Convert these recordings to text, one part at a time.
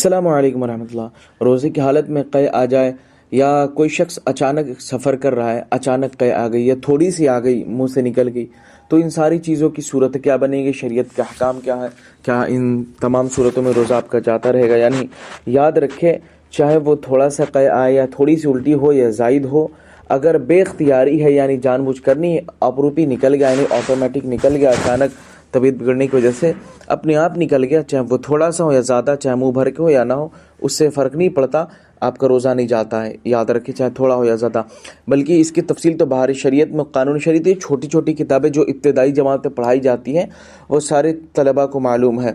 السلام علیکم ورحمۃ اللہ۔ روزے کی حالت میں قے آ جائے یا کوئی شخص اچانک سفر کر رہا ہے، اچانک قے آ گئی یا تھوڑی سی آ گئی، منہ سے نکل گئی، تو ان ساری چیزوں کی صورت کیا بنے گی، شریعت کے احکام کیا ہے، کیا ان تمام صورتوں میں روزہ آپ کا جاتا رہے گا یا نہیں؟ یاد رکھے، چاہے وہ تھوڑا سا قے آئے یا تھوڑی سی الٹی ہو یا زائد ہو، اگر بے اختیاری ہے یعنی جان بوجھ کر نہیں، اپروپی نکل گیا یعنی آٹومیٹک نکل گیا، اچانک طبیعت بگڑنے کی وجہ سے اپنے آپ نکل گیا، چاہے وہ تھوڑا سا ہو یا زیادہ، چاہے منہ بھر کے ہو یا نہ ہو، اس سے فرق نہیں پڑتا، آپ کا روزہ نہیں جاتا ہے۔ یاد رکھیں، چاہے تھوڑا ہو یا زیادہ، بلکہ اس کی تفصیل تو باہر شریعت میں، قانون شریعت، یہ چھوٹی چھوٹی کتابیں جو ابتدائی جماعت میں پڑھائی جاتی ہیں وہ سارے طلباء کو معلوم ہے۔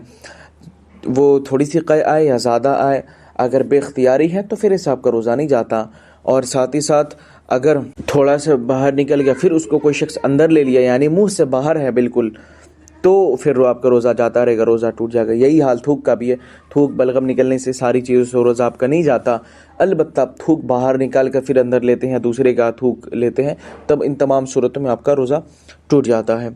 وہ تھوڑی سی قے آئے یا زیادہ آئے، اگر بے اختیاری ہے تو پھر اس سے آپ کا روزہ نہیں جاتا، اور ساتھ ہی ساتھ اگر تھوڑا سا باہر نکل گیا پھر اس کو کوئی شخص اندر لے لیا یعنی منہ سے باہر ہے بالکل، تو پھر آپ کا روزہ جاتا رہے گا، روزہ ٹوٹ جائے گا۔ یہی حال تھوک کا بھی ہے، تھوک بلغم نکلنے سے ساری چیزوں سے روزہ آپ کا نہیں جاتا، البتہ تھوک باہر نکال کر پھر اندر لیتے ہیں، دوسرے کا تھوک لیتے ہیں، تب ان تمام صورتوں میں آپ کا روزہ ٹوٹ جاتا ہے۔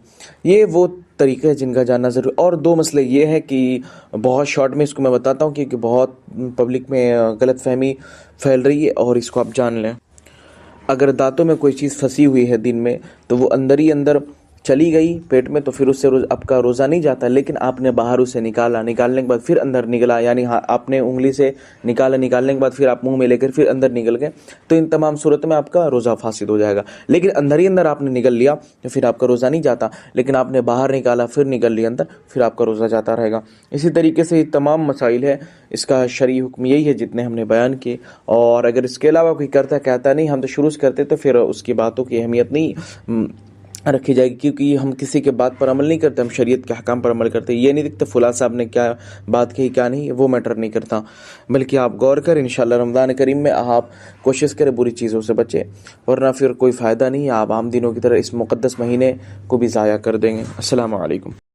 یہ وہ طریقے ہیں جن کا جاننا ضروری۔ اور دو مسئلے یہ ہے کہ بہت شارٹ میں اس کو میں بتاتا ہوں کیونکہ بہت پبلک میں غلط فہمی پھیل رہی ہے، اور اس کو آپ جان لیں۔ اگر دانتوں میں کوئی چیز پھنسی ہوئی ہے دن میں، تو وہ اندر ہی اندر چلی گئی پیٹ میں، تو پھر اس سے آپ کا روزہ نہیں جاتا، لیکن آپ نے باہر اسے نکالا، نکالنے کے بعد پھر اندر نکلا، یعنی آپ نے انگلی سے نکالا، نکالنے کے بعد پھر آپ منہ میں لے کر پھر اندر نکل گئے، تو ان تمام صورتوں میں آپ کا روزہ فاسد ہو جائے گا۔ لیکن اندر ہی اندر آپ نے نکل لیا تو پھر آپ کا روزہ نہیں جاتا، لیکن آپ نے باہر نکالا پھر نکل لیا اندر، پھر آپ کا روزہ جاتا رہے گا۔ اسی طریقے سے یہ تمام مسائل ہے، اس کا شرعی حکم یہی ہے جتنے ہم نے بیان کیے، اور اگر اس کے علاوہ کوئی کرتا کہتا نہیں ہم تو شروع سے کرتے، تو پھر اس کی باتوں کی اہمیت نہیں رکھی جائے گی، کیونکہ ہم کسی کے بات پر عمل نہیں کرتے، ہم شریعت کے احکام پر عمل کرتے۔ یہ نہیں دیکھتے فلاں صاحب نے کیا بات کہی کیا نہیں، وہ میٹر نہیں کرتا، بلکہ آپ غور کریں۔ انشاءاللہ رمضان کریم میں آپ کوشش کریں بری چیزوں سے بچیں، ورنہ پھر کوئی فائدہ نہیں ہے، آپ عام دنوں کی طرح اس مقدس مہینے کو بھی ضائع کر دیں گے۔ السلام علیکم۔